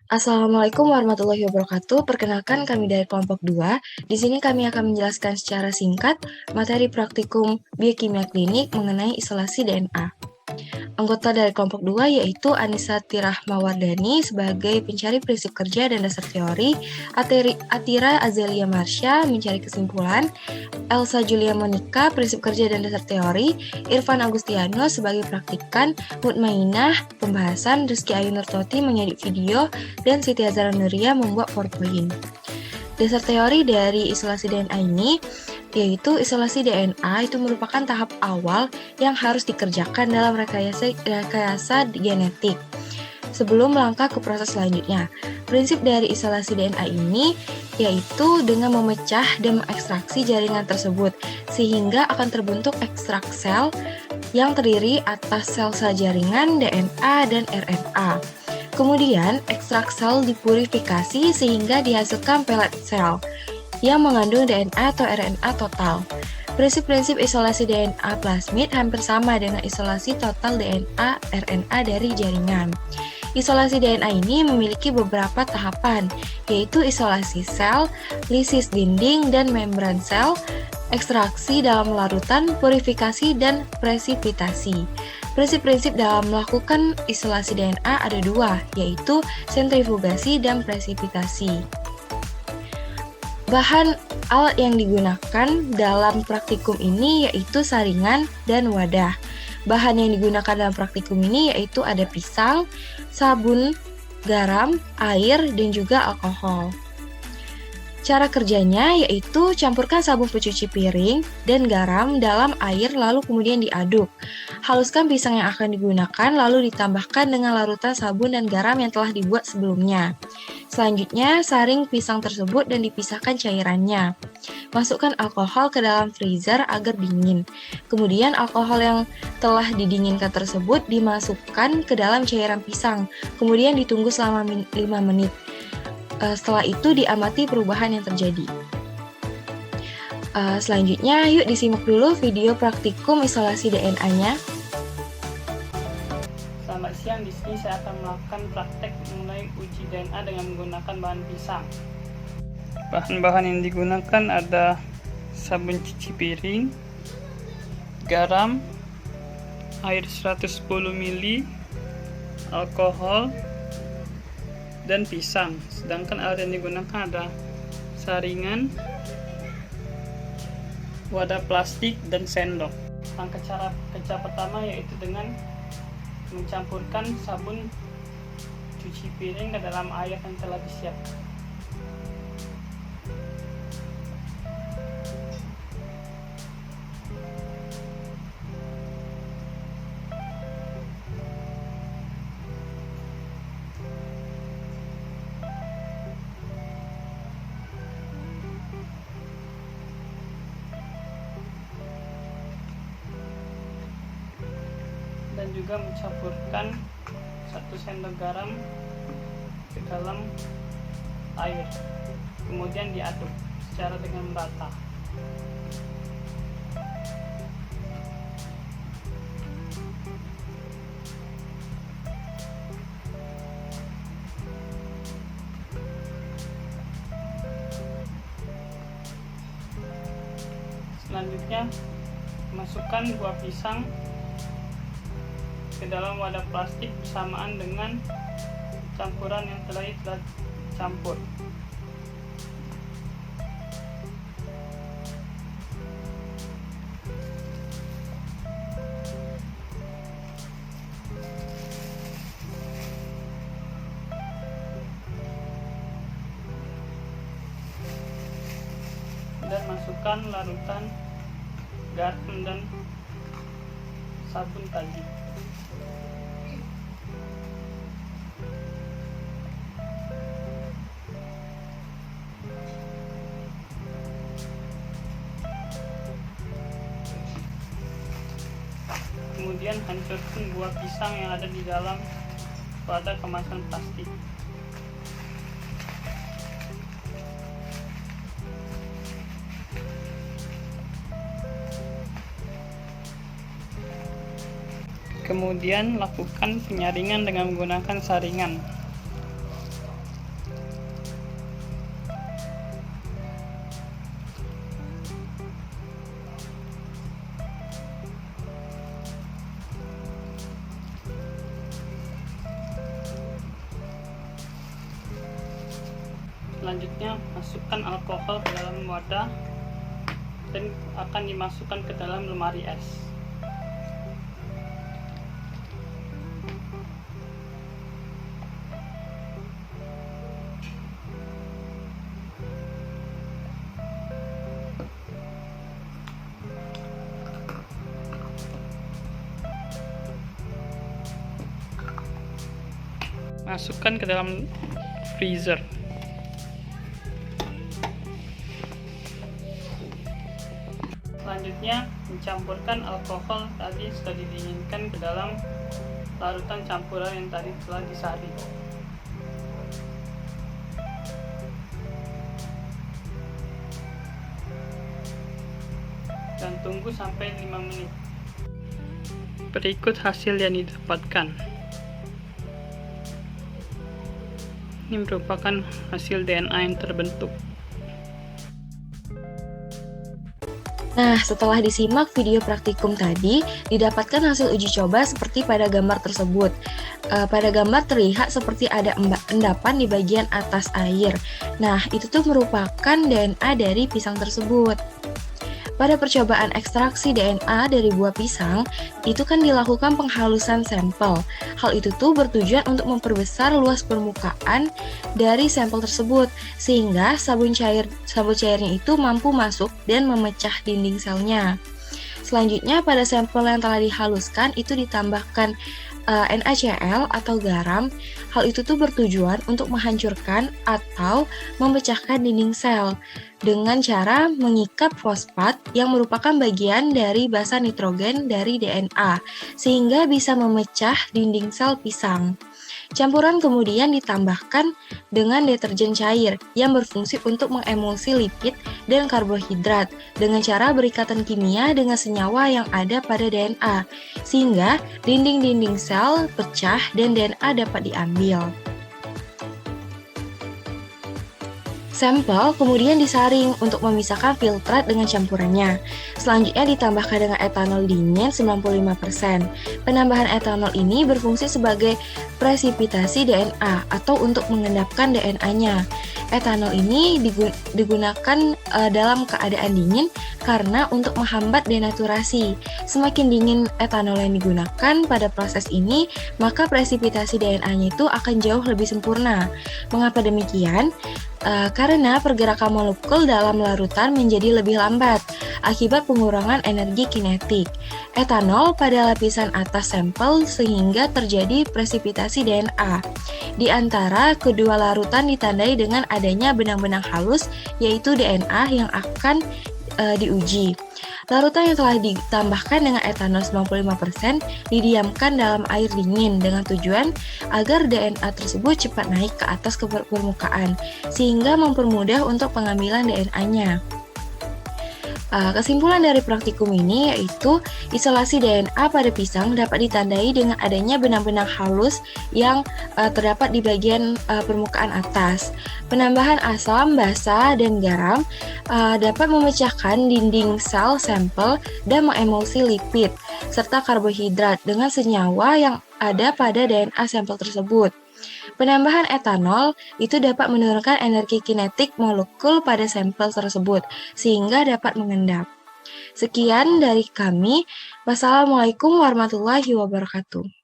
Assalamualaikum warahmatullahi wabarakatuh. Perkenalkan kami dari kelompok 2. Di sini kami akan menjelaskan secara singkat materi praktikum biokimia klinik mengenai isolasi DNA. Anggota dari kelompok 2 yaitu Anissa Tirahmawardani sebagai pencari prinsip kerja dan dasar teori, Atira Azelia Marsha mencari kesimpulan, Elsa Julia Monica prinsip kerja dan dasar teori, Irfan Agustiano sebagai praktikan, Mutmainah pembahasan, Rizky Ayu Nurtoti mengedit video, dan Siti Azhara Nuria membuat PowerPoint. Dasar teori dari isolasi DNA ini yaitu isolasi DNA itu merupakan tahap awal yang harus dikerjakan dalam rekayasa genetik sebelum melangkah ke proses selanjutnya. Prinsip dari isolasi DNA ini yaitu dengan memecah dan mengekstraksi jaringan tersebut sehingga akan terbentuk ekstrak sel yang terdiri atas sel-sel jaringan DNA dan RNA. Kemudian, ekstrak sel dipurifikasi sehingga dihasilkan pelet sel yang mengandung DNA atau RNA total. Prinsip-prinsip isolasi DNA plasmid hampir sama dengan isolasi total DNA RNA dari jaringan. Isolasi DNA ini memiliki beberapa tahapan, yaitu isolasi sel, lisis dinding dan membran sel, ekstraksi dalam larutan, purifikasi, dan presipitasi. Prinsip-prinsip dalam melakukan isolasi DNA ada dua, yaitu sentrifugasi dan presipitasi. Bahan alat yang digunakan dalam praktikum ini yaitu saringan dan wadah. Bahan yang digunakan dalam praktikum ini yaitu ada pisang, sabun, garam, air, dan juga alkohol. Cara kerjanya yaitu campurkan sabun pencuci piring dan garam dalam air lalu kemudian diaduk. Haluskan pisang yang akan digunakan lalu ditambahkan dengan larutan sabun dan garam yang telah dibuat sebelumnya. Selanjutnya, saring pisang tersebut dan dipisahkan cairannya. Masukkan alkohol ke dalam freezer agar dingin. Kemudian alkohol yang telah didinginkan tersebut dimasukkan ke dalam cairan pisang. Kemudian ditunggu selama 5 menit. Setelah itu diamati perubahan yang terjadi. Selanjutnya, yuk disimak dulu video praktikum isolasi DNA-nya. Selamat siang, di sini saya akan melakukan praktek mengenai uji DNA dengan menggunakan bahan pisang. Bahan-bahan yang digunakan ada sabun cuci piring, garam, air 110 ml, alkohol, dan pisang. Sedangkan alat yang digunakan ada saringan, wadah plastik, dan sendok. Langkah cara kerja pertama yaitu dengan mencampurkan sabun cuci piring ke dalam air yang telah disiapkan. Dan juga mencampurkan 1 sendok garam ke dalam air, kemudian diaduk secara dengan merata. Selanjutnya, masukkan buah pisang ke dalam wadah plastik bersamaan dengan campuran yang telah dicampur. Dan masukkan larutan garam dan sabun tadi. Kemudian hancurkan buah pisang yang ada di dalam wadah kemasan plastik. Kemudian lakukan penyaringan dengan menggunakan saringan. Selanjutnya, masukkan alkohol ke dalam wadah dan akan dimasukkan ke dalam lemari es. Masukkan ke dalam freezer. Selanjutnya, mencampurkan alkohol tadi sudah didinginkan ke dalam larutan campuran yang tadi telah disaring. Dan tunggu sampai 5 menit. Berikut hasil yang didapatkan. Ini merupakan hasil DNA yang terbentuk. Nah, setelah disimak video praktikum tadi, didapatkan hasil uji coba seperti pada gambar tersebut. Pada gambar terlihat seperti ada endapan di bagian atas air. Nah, itu tuh merupakan DNA dari pisang tersebut. Pada percobaan ekstraksi DNA dari buah pisang, itu kan dilakukan penghalusan sampel. Hal itu tuh bertujuan untuk memperbesar luas permukaan dari sampel tersebut, sehingga sabun cairnya itu mampu masuk dan memecah dinding selnya. Selanjutnya, pada sampel yang telah dihaluskan itu ditambahkan NaCl atau garam. Hal itu tuh bertujuan untuk menghancurkan atau memecahkan dinding sel dengan cara mengikat fosfat yang merupakan bagian dari basa nitrogen dari DNA sehingga bisa memecah dinding sel pisang. Campuran kemudian ditambahkan dengan deterjen cair yang berfungsi untuk mengemulsi lipid dan karbohidrat dengan cara berikatan kimia dengan senyawa yang ada pada DNA, sehingga dinding-dinding sel pecah dan DNA dapat diambil. Sampel kemudian disaring untuk memisahkan filtrat dengan campurannya. Selanjutnya ditambahkan dengan etanol dingin 95%. Penambahan etanol ini berfungsi sebagai presipitasi DNA atau untuk mengendapkan DNA-nya. Etanol ini digunakan dalam keadaan dingin karena untuk menghambat denaturasi. Semakin dingin etanol yang digunakan pada proses ini, maka presipitasi DNA-nya itu akan jauh lebih sempurna. Mengapa demikian? Karena pergerakan molekul dalam larutan menjadi lebih lambat akibat pengurangan energi kinetik etanol pada lapisan atas sampel sehingga terjadi presipitasi DNA. Di antara kedua larutan ditandai dengan adanya benang-benang halus yaitu DNA yang akan diuji. Larutan yang telah ditambahkan dengan etanol 95% didiamkan dalam air dingin dengan tujuan agar DNA tersebut cepat naik ke atas ke permukaan sehingga mempermudah untuk pengambilan DNA-nya. Kesimpulan dari praktikum ini yaitu isolasi DNA pada pisang dapat ditandai dengan adanya benang-benang halus yang terdapat di bagian permukaan atas. Penambahan asam, basa, dan garam dapat memecahkan dinding sel sampel dan mengemulsi lipid serta karbohidrat dengan senyawa yang ada pada DNA sampel tersebut. Penambahan etanol itu dapat menurunkan energi kinetik molekul pada sampel tersebut sehingga dapat mengendap. Sekian dari kami. Wassalamualaikum warahmatullahi wabarakatuh.